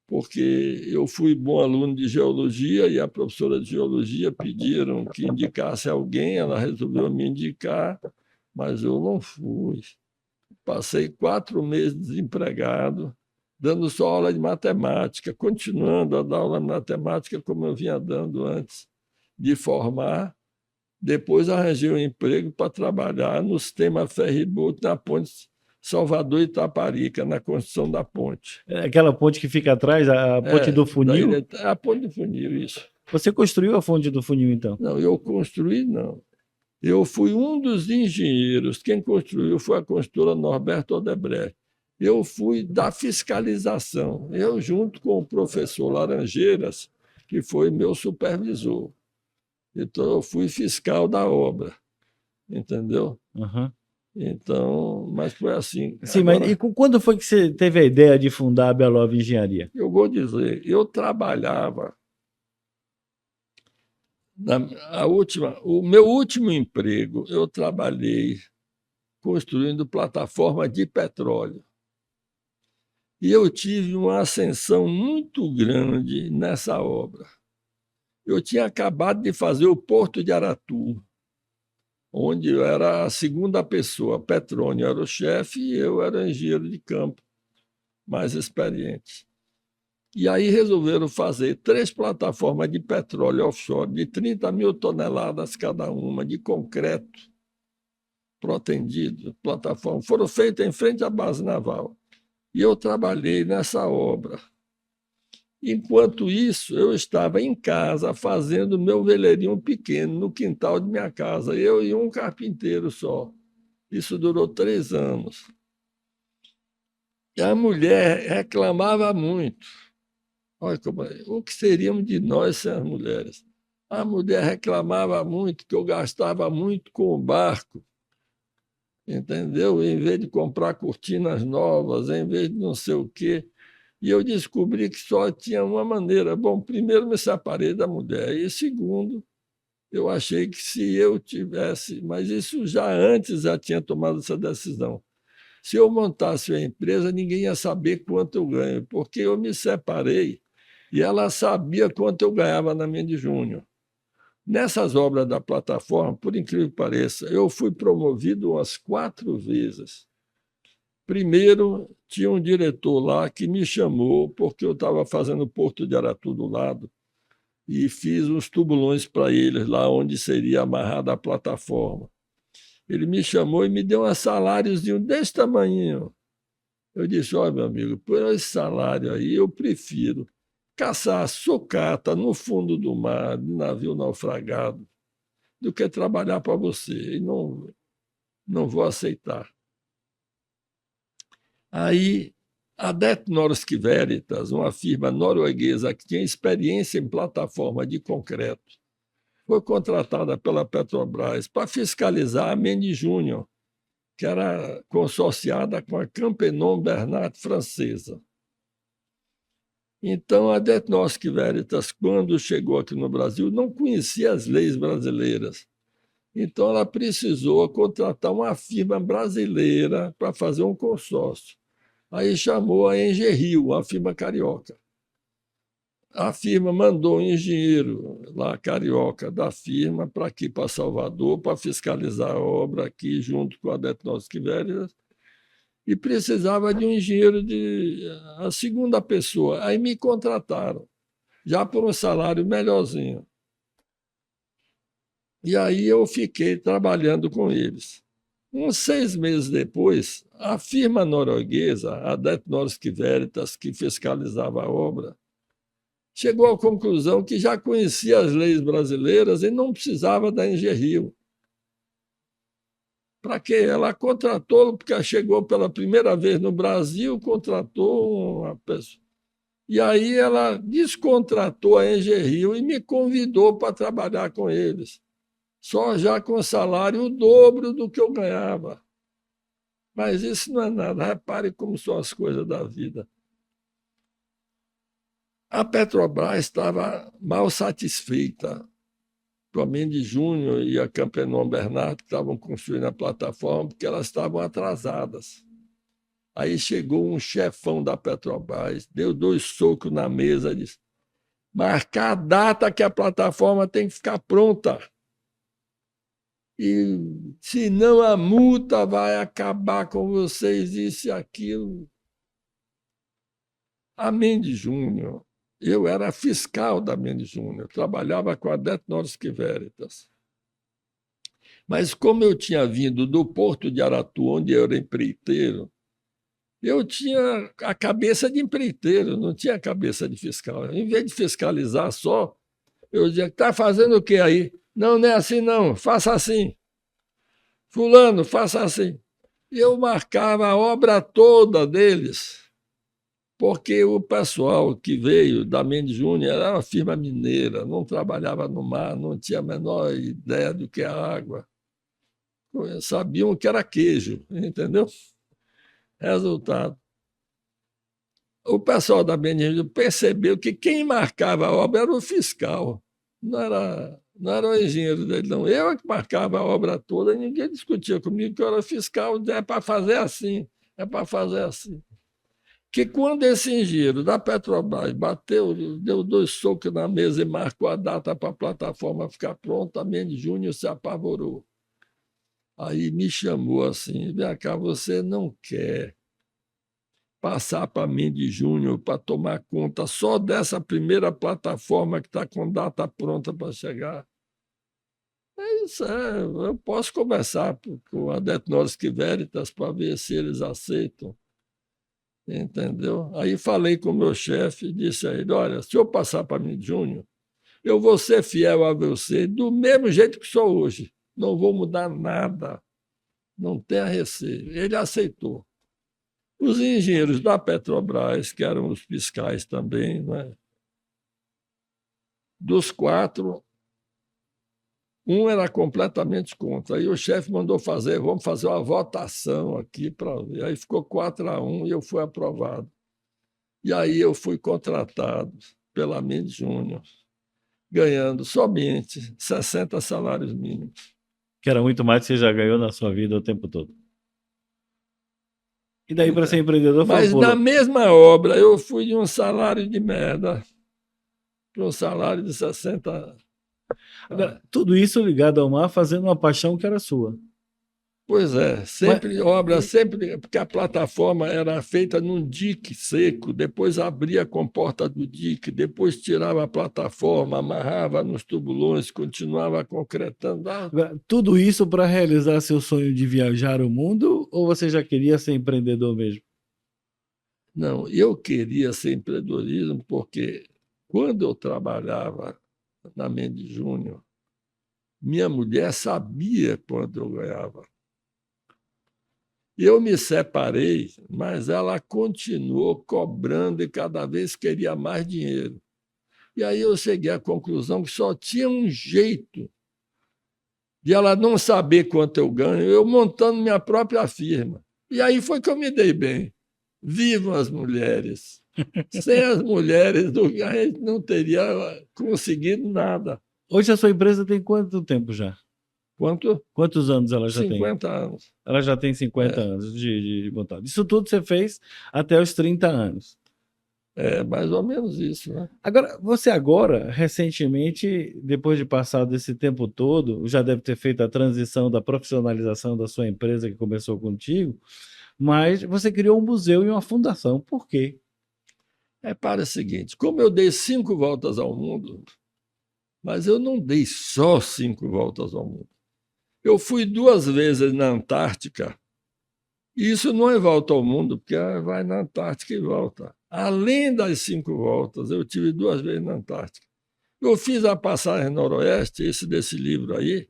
porque eu fui bom aluno de geologia e a professora de geologia pediram que indicasse alguém, ela resolveu me indicar, mas eu não fui. Passei 4 meses desempregado, dando só aula de matemática, continuando a dar aula de matemática como eu vinha dando antes de formar. Depois arranjei um emprego para trabalhar no sistema ferry-boat na ponte Salvador e Itaparica, na construção da ponte. É aquela ponte que fica atrás, a ponte do funil. A ponte do funil, isso. Você construiu a ponte do funil, então? Não, eu construí, não. Eu fui um dos engenheiros. Quem construiu foi a construtora Norberto Odebrecht. Eu fui da fiscalização. Eu, junto com o professor Laranjeiras, que foi meu supervisor. Então, eu fui fiscal da obra, entendeu? Uhum. Então, mas foi assim. Sim, Agora, mas quando foi que você teve a ideia de fundar a Belov Engenharia? eu vou dizer, eu trabalhava o meu último emprego, eu trabalhei construindo plataforma de petróleo. E eu tive uma ascensão muito grande nessa obra. Eu tinha acabado de fazer o Porto de Aratu, onde eu era a segunda pessoa. Petrônio era o chefe e eu era engenheiro de campo, mais experiente. E aí resolveram fazer 3 plataformas de petróleo offshore, de 30 mil toneladas cada uma, de concreto protendido, plataforma. Foram feitas em frente à base naval. E eu trabalhei nessa obra. Enquanto isso, eu estava em casa fazendo meu veleirinho pequeno no quintal de minha casa, eu e um carpinteiro só. Isso durou 3 anos. E a mulher reclamava muito. Olha, o que seríamos de nós sem as mulheres? A mulher reclamava muito que eu gastava muito com o barco, entendeu? Em vez de comprar cortinas novas, em vez de não sei o quê. E eu descobri que só tinha uma maneira. Bom, primeiro me separei da mulher, e segundo, eu achei que se eu tivesse, mas isso já antes já tinha tomado essa decisão. Se eu montasse a empresa, ninguém ia saber quanto eu ganho, porque eu me separei e ela sabia quanto eu ganhava na Mendes Júnior. Nessas obras da plataforma, por incrível que pareça, eu fui promovido umas 4 vezes. Primeiro, tinha um diretor lá que me chamou porque eu estava fazendo o Porto de Aratu do lado e fiz uns tubulões para eles lá onde seria amarrada a plataforma. Ele me chamou e me deu um saláriozinho desse tamanho. Eu disse, olha, meu amigo, por esse salário aí eu prefiro caçar sucata no fundo do mar, de navio naufragado, do que trabalhar para você. E não vou aceitar. Aí, a Det Norsk Veritas, uma firma norueguesa que tinha experiência em plataforma de concreto, foi contratada pela Petrobras para fiscalizar a Mendes Júnior, que era consorciada com a Campenon Bernat francesa. Então, a Det Norsk Veritas, quando chegou aqui no Brasil, não conhecia as leis brasileiras. Então, ela precisou contratar uma firma brasileira para fazer um consórcio. Aí chamou a Engerrio, uma firma carioca. A firma mandou um engenheiro lá, carioca, da firma, para aqui, para Salvador, para fiscalizar a obra aqui, junto com a Det Norsk Veritas, e precisava de um engenheiro de a segunda pessoa. Aí me contrataram, já por um salário melhorzinho. E aí eu fiquei trabalhando com eles. Uns 6 meses depois, a firma norueguesa, a Det Norsk Veritas, que fiscalizava a obra, chegou à conclusão que já conhecia as leis brasileiras e não precisava da Engerrio. Para quê? Ela contratou, porque ela chegou pela primeira vez no Brasil, contratou uma pessoa. E aí ela descontratou a Engerrio e me convidou para trabalhar com eles, só já com salário o dobro do que eu ganhava. Mas isso não é nada. Repare como são as coisas da vida. A Petrobras estava mal satisfeita com a Mendes Júnior e a Campenon Bernat, que estavam construindo a plataforma, porque elas estavam atrasadas. Aí chegou um chefão da Petrobras, deu 2 socos na mesa e disse: marcar a data que a plataforma tem que ficar pronta. E senão a multa vai acabar com vocês, isso e aquilo. A Mendes Júnior, eu era fiscal da Mendes Júnior, trabalhava com a Det Norsk Veritas. Mas como eu tinha vindo do Porto de Aratu, onde eu era empreiteiro, eu tinha a cabeça de empreiteiro, não tinha a cabeça de fiscal. Em vez de fiscalizar só, eu dizia: está fazendo o quê aí? Não, não é assim não, faça assim. Fulano, faça assim. E eu marcava a obra toda deles, porque o pessoal que veio da Mendes Júnior era uma firma mineira, não trabalhava no mar, não tinha a menor ideia do que é água. Sabiam que era queijo, entendeu? Resultado. O pessoal da Mendes Júnior percebeu que quem marcava a obra era o fiscal, não era o engenheiro dele, não. Eu é que marcava a obra toda e ninguém discutia comigo que eu era fiscal, é para fazer assim, é para fazer assim. Que quando esse engenheiro da Petrobras bateu, deu 2 socos na mesa e marcou a data para a plataforma ficar pronta, a Mendes Júnior se apavorou. Aí me chamou assim, vem cá, você não quer passar para Mendes Júnior para tomar conta só dessa primeira plataforma que está com data pronta para chegar? É isso, eu posso conversar com a Detnorsk Veritas para ver se eles aceitam. Entendeu? Aí falei com o meu chefe e disse a ele, olha, se eu passar para Mendes Júnior, eu vou ser fiel a você do mesmo jeito que sou hoje. Não vou mudar nada. Não tenha receio. Ele aceitou. Os engenheiros da Petrobras, que eram os fiscais também, né? Dos 4, um era completamente contra. Aí o chefe mandou fazer, vamos fazer uma votação aqui para ver. Aí ficou 4-1 e eu fui aprovado. E aí eu fui contratado pela Mendes Júnior, ganhando somente 60 salários mínimos. Que era muito mais do que você já ganhou na sua vida o tempo todo. E daí, para ser empreendedor, foi um Mas pulo. na mesma obra, eu fui de um salário de merda para um salário de 60. Agora, tudo isso ligado ao mar, fazendo uma paixão que era sua. Pois é, sempre obra, sempre, porque a plataforma era feita num dique seco, depois abria a comporta do dique, depois tirava a plataforma, amarrava nos tubulões, continuava concretando. Agora, tudo isso para realizar seu sonho de viajar o mundo, ou você já queria ser empreendedor mesmo? Não, eu queria ser empreendedorismo porque quando eu trabalhava na Mendes Júnior, minha mulher sabia quanto eu ganhava. Eu me separei, mas ela continuou cobrando e cada vez queria mais dinheiro. E aí eu cheguei à conclusão que só tinha um jeito de ela não saber quanto eu ganho, eu montando minha própria firma. E aí foi que eu me dei bem. Vivam as mulheres. Sem as mulheres, a gente não teria conseguido nada. Hoje a sua empresa tem quanto tempo já? Quanto? Quantos anos ela já 50 anos. Ela já tem 50 anos de montado. Isso tudo você fez até os 30 anos. É mais ou menos isso, né? Agora, você recentemente, depois de passar desse tempo todo, já deve ter feito a transição da profissionalização da sua empresa que começou contigo, mas você criou um museu e uma fundação. Por quê? Para o seguinte, como eu dei 5 voltas ao mundo, mas eu não dei só 5 voltas ao mundo. Eu fui 2 vezes na Antártica. E isso não é volta ao mundo, porque vai na Antártica e volta. Além das 5 voltas, eu tive 2 vezes na Antártica. Eu fiz a passagem noroeste, esse desse livro aí,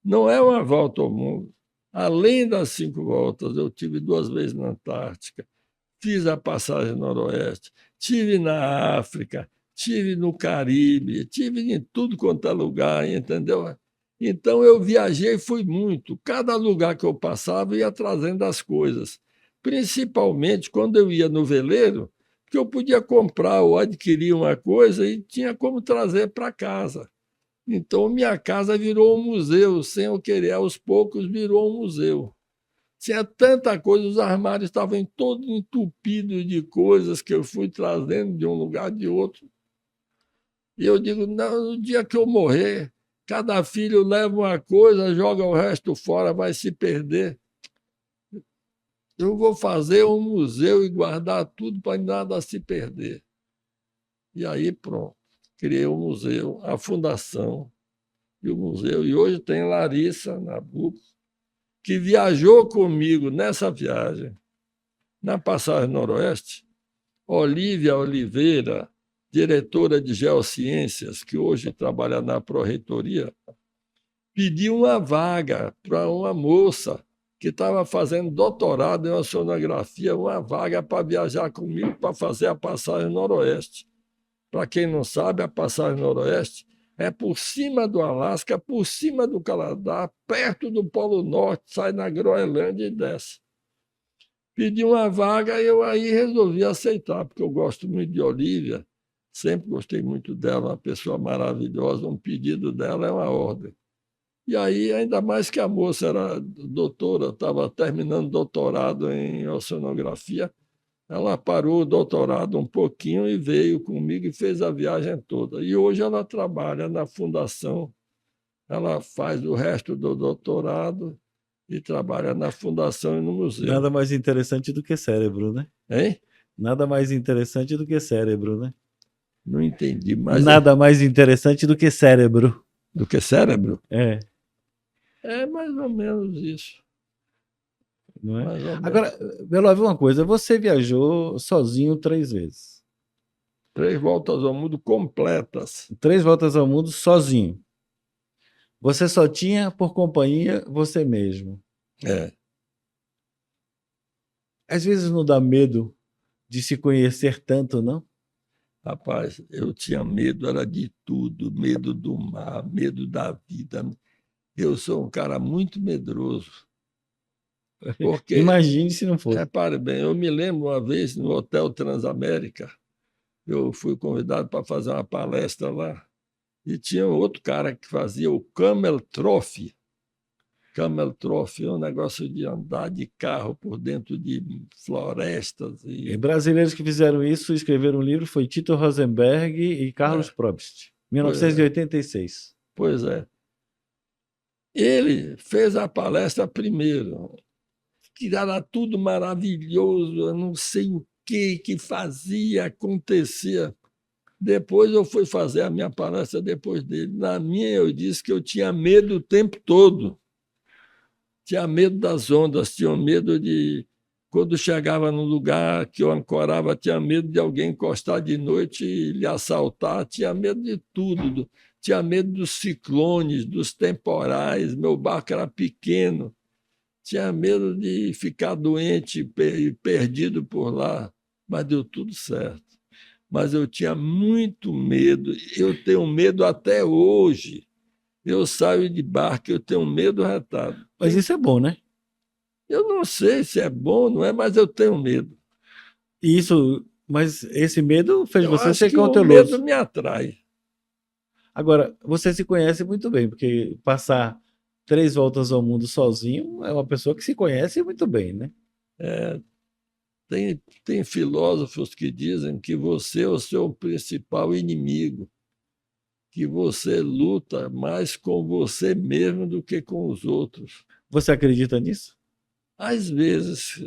não é uma volta ao mundo. Além das 5 voltas, eu tive 2 vezes na Antártica, fiz a passagem noroeste, tive na África, tive no Caribe, tive em tudo quanto é lugar, entendeu? Então eu viajei e fui muito. Cada lugar que eu passava eu ia trazendo as coisas. Principalmente quando eu ia no veleiro, que eu podia comprar ou adquirir uma coisa e tinha como trazer para casa. Então minha casa virou um museu, sem eu querer, aos poucos virou um museu. Tinha tanta coisa, os armários estavam todos entupidos de coisas que eu fui trazendo de um lugar de outro. E eu digo, não, no dia que eu morrer, cada filho leva uma coisa, joga o resto fora, vai se perder. Eu vou fazer um museu e guardar tudo para nada se perder. E aí, pronto, criei o museu, a fundação e o museu. E hoje tem Larissa Nabuco, que viajou comigo nessa viagem, na Passagem Noroeste, Olívia Oliveira, diretora de Geociências, que hoje trabalha na Pró-Reitoria, pediu uma vaga para uma moça que estava fazendo doutorado em oceanografia, uma vaga para viajar comigo para fazer a passagem noroeste. Para quem não sabe, a passagem noroeste é por cima do Alasca, por cima do Canadá, perto do Polo Norte, sai na Groenlândia e desce. Pedi uma vaga e eu aí resolvi aceitar, porque eu gosto muito de Olívia, sempre gostei muito dela, uma pessoa maravilhosa, um pedido dela é uma ordem. E aí, ainda mais que a moça era doutora, estava terminando doutorado em oceanografia, ela parou o doutorado um pouquinho e veio comigo e fez a viagem toda. E hoje ela trabalha na fundação, ela faz o resto do doutorado e trabalha na fundação e no museu. Nada mais interessante do que cérebro, né? Hein? Nada mais interessante do que cérebro, né? Não entendi, mas Nada mais interessante do que cérebro. do que cérebro? É, É mais ou menos isso. não é? Mais ou menos. Agora, Belovio, uma coisa, você viajou sozinho 3 vezes. 3 voltas ao mundo completas. 3 voltas ao mundo sozinho. Você só tinha por companhia você mesmo. É. Às vezes não dá medo de se conhecer tanto, não? Rapaz, eu tinha medo, era de tudo, medo do mar, medo da vida. Eu sou um cara muito medroso, porque, Imagine se não fosse. repare bem, eu me lembro uma vez no Hotel Transamérica, eu fui convidado para fazer uma palestra lá, e tinha outro cara que fazia o Camel Trophy. Camel Trophy é um negócio de andar de carro por dentro de florestas. E E, brasileiros que fizeram isso escreveram um livro, foi Tito Rosenberg e Carlos Probst, pois é, 1986. pois é. Ele fez a palestra primeiro, que era tudo maravilhoso, eu não sei o que fazia, acontecia. Depois eu fui fazer a minha palestra depois dele. Na minha, eu disse que eu tinha medo o tempo todo. Tinha medo das ondas, tinha medo de. Quando chegava num lugar que eu ancorava, tinha medo de alguém encostar de noite e lhe assaltar, tinha medo de tudo. Tinha medo dos ciclones, dos temporais. Meu barco era pequeno. Tinha medo de ficar doente e perdido por lá, mas deu tudo certo. Mas eu tinha muito medo, eu tenho medo até hoje. Eu saio de barco, eu tenho medo retado. Mas isso é bom, né? Eu não sei se é bom ou não é, mas eu tenho medo. E isso, mas esse medo fez Eu você acho ser que o medo cauteloso. me atrai. Agora, você se conhece muito bem, porque passar 3 voltas ao mundo sozinho é uma pessoa que se conhece muito bem, né? É, tem filósofos que dizem que você é o seu principal inimigo, que você luta mais com você mesmo do que com os outros. Você acredita nisso? Às vezes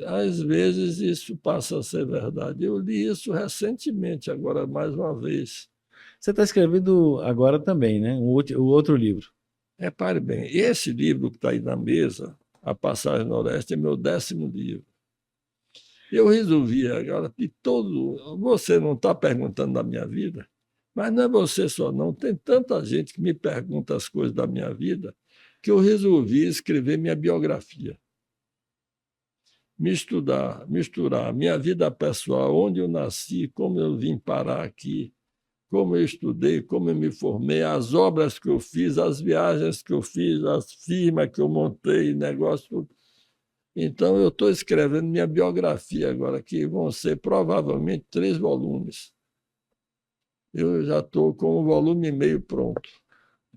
isso passa a ser verdade. Eu li isso recentemente, agora mais uma vez. Você está escrevendo agora também, né? O outro livro. Repare bem, esse livro que está aí na mesa, A Passagem Noroeste, é meu 10º livro. Eu resolvi agora que todo. Você não está perguntando da minha vida, mas não é você só, não. Tem tanta gente que me pergunta as coisas da minha vida que eu resolvi escrever minha biografia. Misturar minha vida pessoal, onde eu nasci, como eu vim parar aqui, como eu estudei, como eu me formei, as obras que eu fiz, as viagens que eu fiz, as firmas que eu montei, negócio. Então, eu estou escrevendo minha biografia agora, que vão ser provavelmente 3 volumes. Eu já estou com 1,5 volume pronto.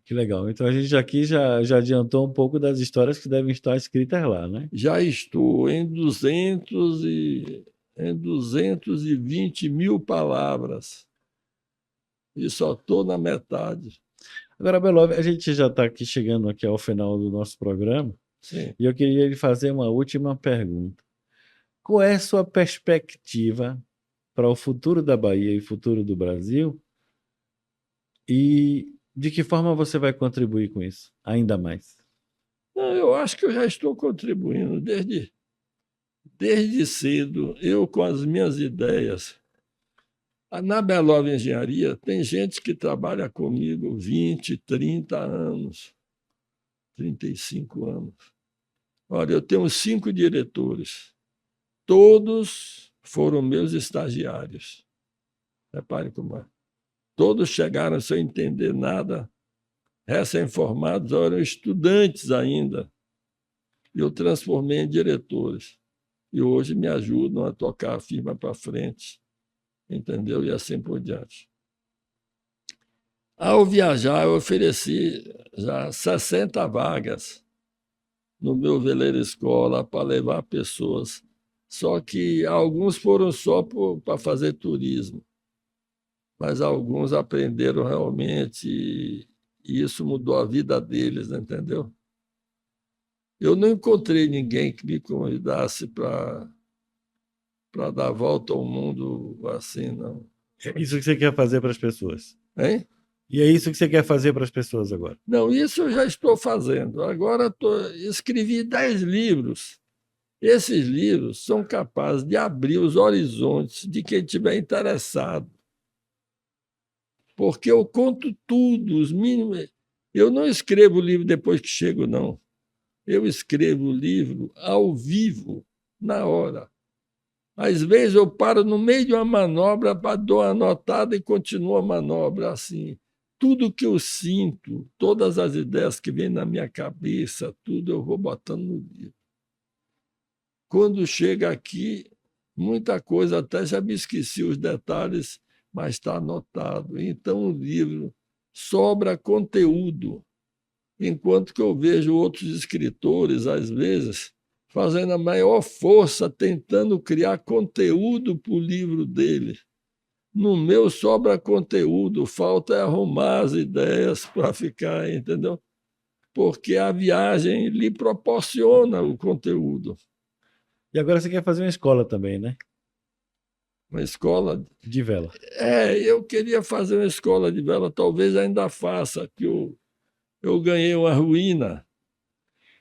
Que legal. Então a gente aqui já adiantou um pouco das histórias que devem estar escritas lá, né? Já estou em 220 mil palavras e só estou na metade. Agora, Belov, a gente já está aqui chegando aqui ao final do nosso programa Sim. e eu queria lhe fazer uma última pergunta. Qual é a sua perspectiva para o futuro da Bahia e o futuro do Brasil? E de que forma você vai contribuir com isso ainda mais? Não, eu acho que eu já estou contribuindo desde cedo, eu com as minhas ideias. Na Belova Engenharia tem gente que trabalha comigo 20, 30 anos, 35 anos. Olha, eu tenho 5 diretores. Todos foram meus estagiários. Repare como é. Todos chegaram sem entender nada, recém-formados, eram estudantes ainda. Eu transformei em diretores. E hoje me ajudam a tocar a firma para frente, entendeu? E assim por diante. Ao viajar, eu ofereci já 60 vagas no meu veleiro escola para levar pessoas. Só que alguns foram só para fazer turismo, mas alguns aprenderam realmente e isso mudou a vida deles, entendeu? Eu não encontrei ninguém que me convidasse para dar a volta ao mundo assim, não. É isso que você quer fazer para as pessoas. Hein? E é isso que você quer fazer para as pessoas agora. Não, isso eu já estou fazendo. Agora escrevi 10 livros. Esses livros são capazes de abrir os horizontes de quem estiver interessado. Porque eu conto tudo, os mínimos. Eu não escrevo o livro depois que chego, não. Eu escrevo o livro ao vivo, na hora. Às vezes eu paro no meio de uma manobra, dou uma anotada e continuo a manobra assim. Tudo que eu sinto, todas as ideias que vêm na minha cabeça, tudo eu vou botando no livro. Quando chega aqui, muita coisa, até já me esqueci os detalhes, mas está anotado. Então o livro sobra conteúdo, enquanto que eu vejo outros escritores, às vezes, fazendo a maior força, tentando criar conteúdo para o livro dele. No meu sobra conteúdo, falta é arrumar as ideias para ficar, entendeu? Porque a viagem lhe proporciona o conteúdo. E agora você quer fazer uma escola também, né? Uma escola. De vela. Eu queria fazer uma escola de vela, talvez ainda faça, que eu ganhei uma ruína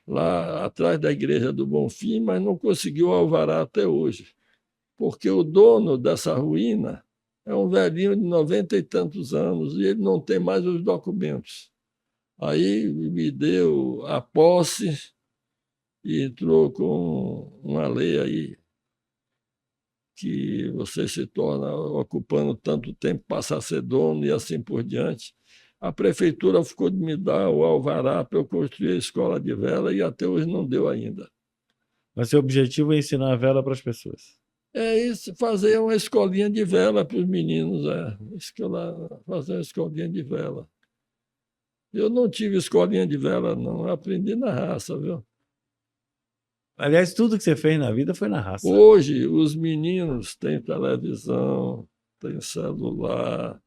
lá atrás da Igreja do Bonfim, mas não conseguiu alvará até hoje, porque o dono dessa ruína é um velhinho de 90 e tantos anos e ele não tem mais os documentos. Aí me deu a posse e entrou com uma lei aí que você se torna, ocupando tanto tempo, passa a ser dono e assim por diante. A prefeitura ficou de me dar o alvará para eu construir a escola de vela e até hoje não deu ainda. Mas seu objetivo é ensinar a vela para as pessoas. É isso, fazer uma escolinha de vela para os meninos, fazer uma escolinha de vela. Eu não tive escolinha de vela, não, eu aprendi na raça, viu? Aliás, tudo que você fez na vida foi na raça. Hoje, os meninos têm televisão, têm celular,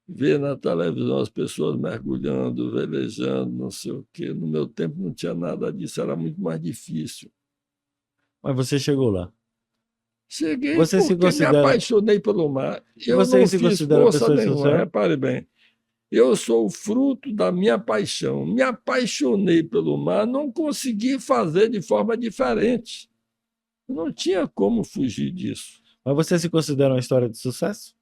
vê na televisão as pessoas mergulhando, velejando, não sei o quê. No meu tempo não tinha nada disso, era muito mais difícil. Mas você chegou lá. Cheguei Você se porque me considera... apaixonei pelo mar. Eu Você não se fiz considera força pessoa de nenhuma, sucesso? repare bem. Eu sou o fruto da minha paixão. Me apaixonei pelo mar, não consegui fazer de forma diferente. Não tinha como fugir disso. Mas você se considera uma história de sucesso?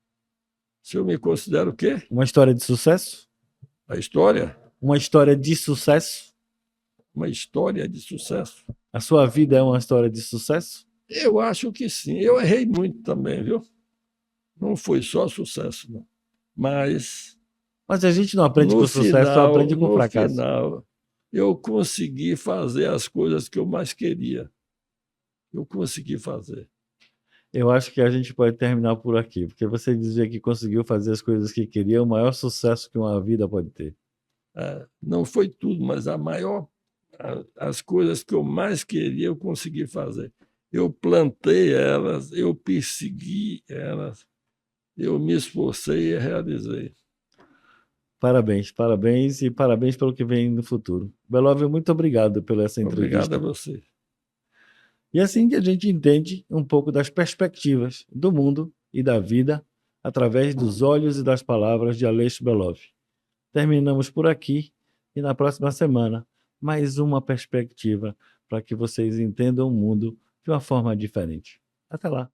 Se eu me considero o quê? Uma história de sucesso? A história? Uma história de sucesso? Uma história de sucesso? A sua vida é uma história de sucesso? Eu acho que sim. Eu errei muito também, viu? Não foi só sucesso, não. Mas a gente não aprende no com sucesso, só aprende com no fracasso. final, eu consegui fazer as coisas que eu mais queria. Eu consegui fazer. Eu acho que a gente pode terminar por aqui, porque você dizia que conseguiu fazer as coisas que queria, é o maior sucesso que uma vida pode ter. Não foi tudo, mas as coisas que eu mais queria, eu consegui fazer. Eu plantei elas, eu persegui elas, eu me esforcei e realizei. Parabéns, parabéns e parabéns pelo que vem no futuro. Belove, muito obrigado pela essa Obrigado entrevista. a você. E assim que a gente entende um pouco das perspectivas do mundo e da vida através dos olhos e das palavras de Aleixo Belov. Terminamos por aqui e na próxima semana mais uma perspectiva para que vocês entendam o mundo de uma forma diferente. Até lá!